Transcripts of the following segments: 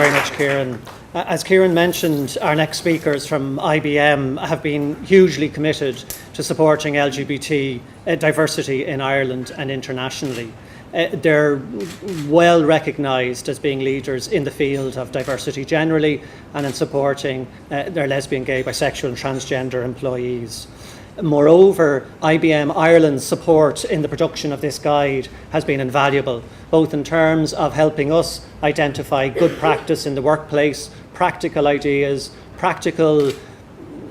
very much, Kieran. As Kieran mentioned, our next speakers from IBM have been hugely committed to supporting LGBT diversity in Ireland and internationally. They're well recognised as being leaders in the field of diversity generally and in supporting their lesbian, gay, bisexual and transgender employees. Moreover, IBM Ireland's support in the production of this guide has been invaluable, both in terms of helping us identify good practice in the workplace, practical ideas, practical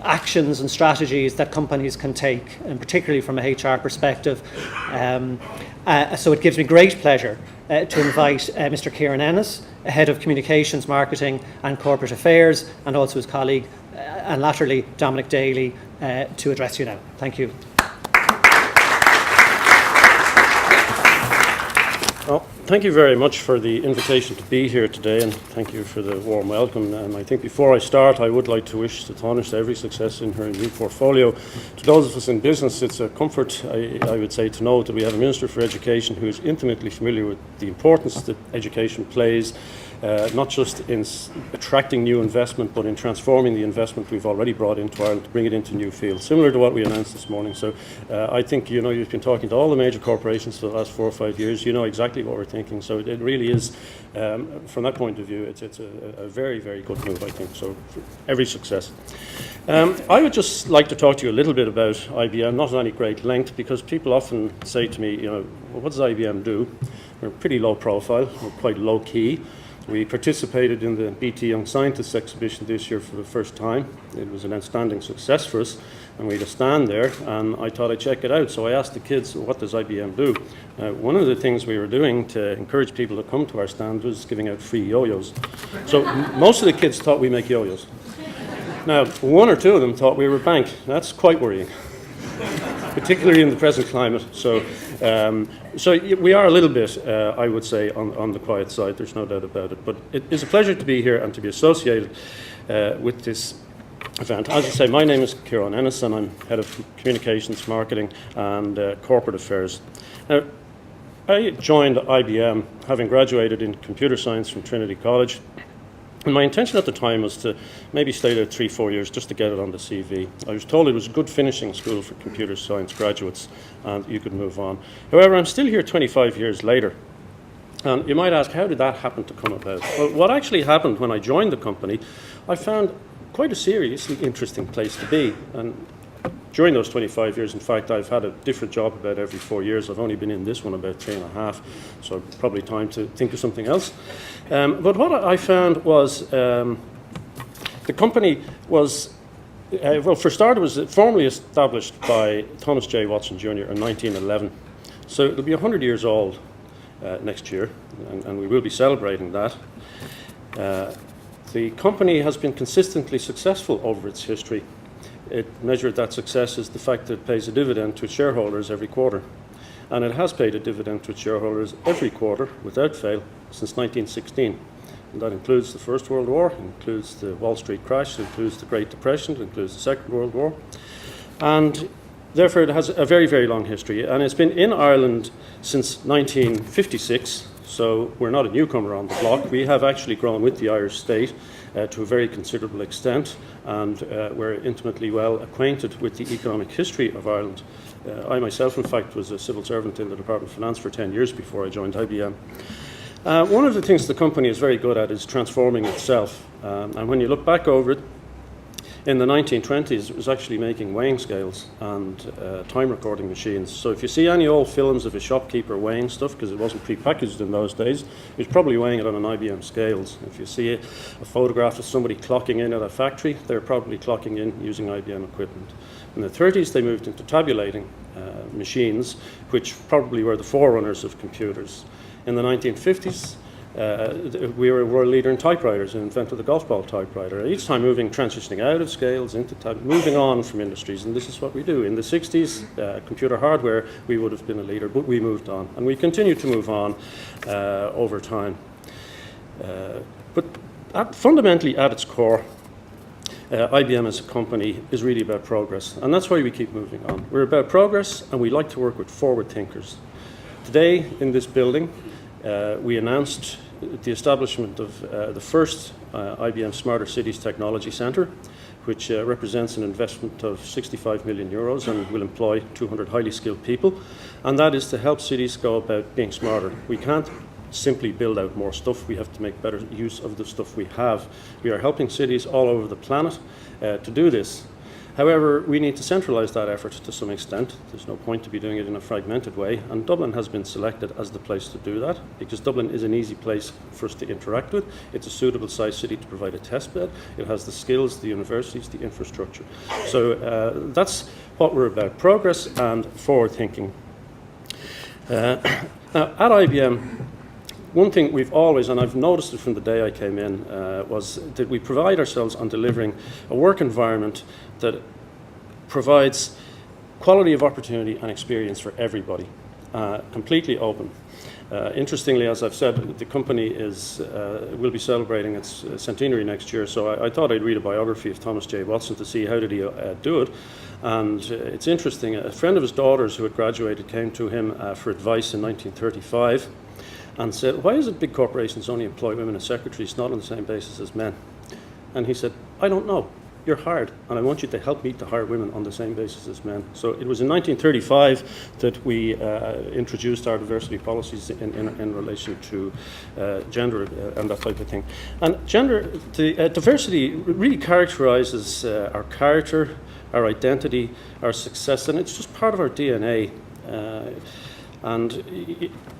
actions and strategies that companies can take, and particularly from a HR perspective. So it gives me great pleasure to invite Mr. Ciaran Ennis, Head of Communications, Marketing and Corporate Affairs, and also his colleague, and latterly Dominick Daly, to address you now. Thank you. Well, thank you very much for the invitation to be here today, and thank you for the warm welcome. I think before I start, I would like to wish the Tánaiste every success in her new portfolio. To those of us in business, it's a comfort, I would say, to know that we have a Minister for Education who is intimately familiar with the importance that education plays, not just in attracting new investment, but in transforming the investment we've already brought into Ireland to bring it into new fields, similar to what we announced this morning. So I think, you know, you've been talking to all the major corporations for the last 4 or 5 years. You know exactly what we're thinking. So it really is, from that point of view, it's a very, very good move, I think. So every success. I would just like to talk to you a little bit about IBM, not at any great length, because people often say to me, you know, well, what does IBM do? We're pretty low profile, we're quite low key. We participated in the BT Young Scientists exhibition this year for the first time. It was an outstanding success for us, and we had a stand there, and I thought I'd check it out. So I asked the kids, what does IBM do? One of the things we were doing to encourage people to come to our stand was giving out free yo-yos. So most of the kids thought we make yo-yos. Now, 1 or 2 of them thought we were a bank. That's quite worrying, particularly in the present climate. So we are a little bit, I would say, on the quiet side. There's no doubt about it. But it is a pleasure to be here and to be associated with this event. As I say, my name is Ciaran Ennis, and I'm Head of Communications, Marketing and Corporate Affairs. Now, I joined IBM having graduated in computer science from Trinity College. And my intention at the time was to maybe stay there 3-4 years just to get it on the CV. I was told it was a good finishing school for computer science graduates and you could move on. However, I'm still here 25 years later. And you might ask, how did that happen to come about? Well, what actually happened when I joined the company, I found quite a seriously interesting place to be. And during those 25 years, in fact, I've had a different job about every 4 years. I've only been in this one about 3.5, so probably time to think of something else. But what I found was the company was, well, for starters, it was formally established by Thomas J. Watson Jr. in 1911. So it'll be 100 years old next year, and we will be celebrating that. The company has been consistently successful over its history. It measured that success as the fact that it pays a dividend to its shareholders every quarter. And it has paid a dividend to its shareholders every quarter, without fail, since 1916. And that includes the First World War, includes the Wall Street crash, includes the Great Depression, includes the Second World War. And therefore, it has a very, very long history. And it's been in Ireland since 1956. So we're not a newcomer on the block. We have actually grown with the Irish state to a very considerable extent, and we're intimately well acquainted with the economic history of Ireland. I myself, in fact, was a civil servant in the Department of Finance for 10 years before I joined IBM. One of the things the company is very good at is transforming itself. And when you look back over it, in the 1920s, it was actually making weighing scales and time recording machines. So if you see any old films of a shopkeeper weighing stuff, because it wasn't pre-packaged in those days, he was probably weighing it on an IBM scales. If you see a photograph of somebody clocking in at a factory, they're probably clocking in using IBM equipment. In the 30s, they moved into tabulating machines, which probably were the forerunners of computers. In the 1950s, we were a world leader in typewriters and invented the golf ball typewriter. Each time transitioning out of scales into moving on from industries, and this is what we do. In the 60s, computer hardware, we would have been a leader, but we moved on, and we continue to move on over time. But fundamentally, at its core, IBM as a company is really about progress, and that's why we keep moving on. We're about progress, and we like to work with forward thinkers. Today, in this building, we announced the establishment of the first IBM Smarter Cities Technology Centre, which represents an investment of 65 million euros and will employ 200 highly skilled people. And that is to help cities go about being smarter. We can't simply build out more stuff. We have to make better use of the stuff we have. We are helping cities all over the planet to do this. However, we need to centralise that effort to some extent. There's no point to be doing it in a fragmented way, and Dublin has been selected as the place to do that because Dublin is an easy place for us to interact with. It's a suitable sized city to provide a test bed. It has the skills, the universities, the infrastructure. So that's what we're about, progress and forward thinking. Now, at IBM, one thing we've always, and I've noticed it from the day I came in, was that we pride ourselves on delivering a work environment that provides quality of opportunity and experience for everybody, completely open. Interestingly, as I've said, the company will be celebrating its centenary next year, so I thought I'd read a biography of Thomas J. Watson to see how did he do it. And it's interesting, a friend of his daughter's who had graduated came to him for advice in 1935 and said, why is it big corporations only employ women as secretaries, not on the same basis as men? And he said, I don't know. You're hired, and I want you to help me to hire women on the same basis as men. So it was in 1935 that we introduced our diversity policies in relation to gender and that type of thing. And diversity really characterises our character, our identity, our success, and it's just part of our DNA. And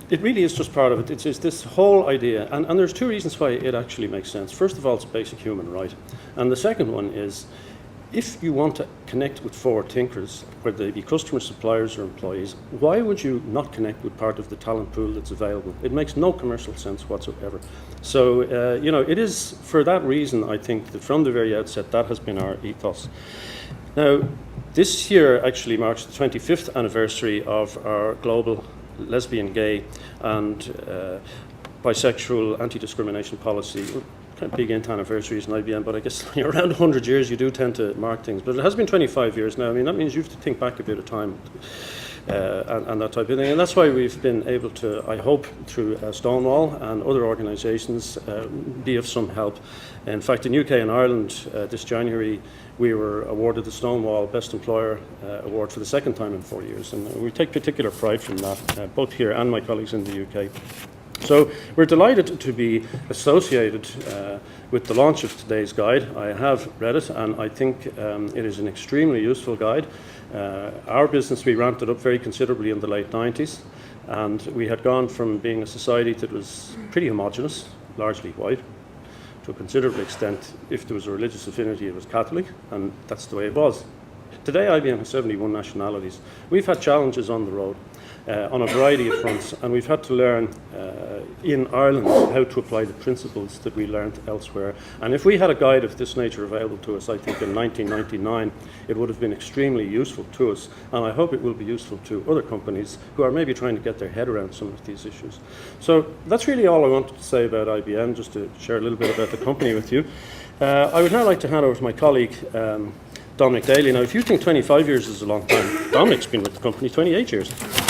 it really is just part of it. It's this whole idea, and there's two reasons why it actually makes sense. First of all, it's a basic human right. And the second one is, if you want to connect with forward thinkers, whether they be customers, suppliers, or employees, why would you not connect with part of the talent pool that's available? It makes no commercial sense whatsoever. So, it is for that reason, I think, that from the very outset, that has been our ethos. Now, this year actually marks the 25th anniversary of our global lesbian, gay, and bisexual anti-discrimination policy. Kind of big into anniversaries in IBM, but I guess around 100 years you do tend to mark things. But it has been 25 years now. I mean, that means you have to think back a bit of time and that type of thing. And that's why we've been able to, I hope, through Stonewall and other organisations, be of some help. In fact, in UK and Ireland this January, we were awarded the Stonewall Best Employer Award for the second time in 4 years. And we take particular pride from that, both here and my colleagues in the UK. So we're delighted to be associated with the launch of today's guide. I have read it, and I think it is an extremely useful guide. Our business, we ramped it up very considerably in the late 90s, and we had gone from being a society that was pretty homogenous, largely white, to a considerable extent. If there was a religious affinity, it was Catholic, and that's the way it was. Today, IBM has 71 nationalities. We've had challenges on the road on a variety of fronts, and we've had to learn in Ireland how to apply the principles that we learned elsewhere. And if we had a guide of this nature available to us, I think in 1999, it would have been extremely useful to us, and I hope it will be useful to other companies who are maybe trying to get their head around some of these issues. So that's really all I wanted to say about IBM, just to share a little bit about the company with you. I would now like to hand over to my colleague, Dominick Daly. Now, if you think 25 years is a long time, Dominick's been with the company 28 years.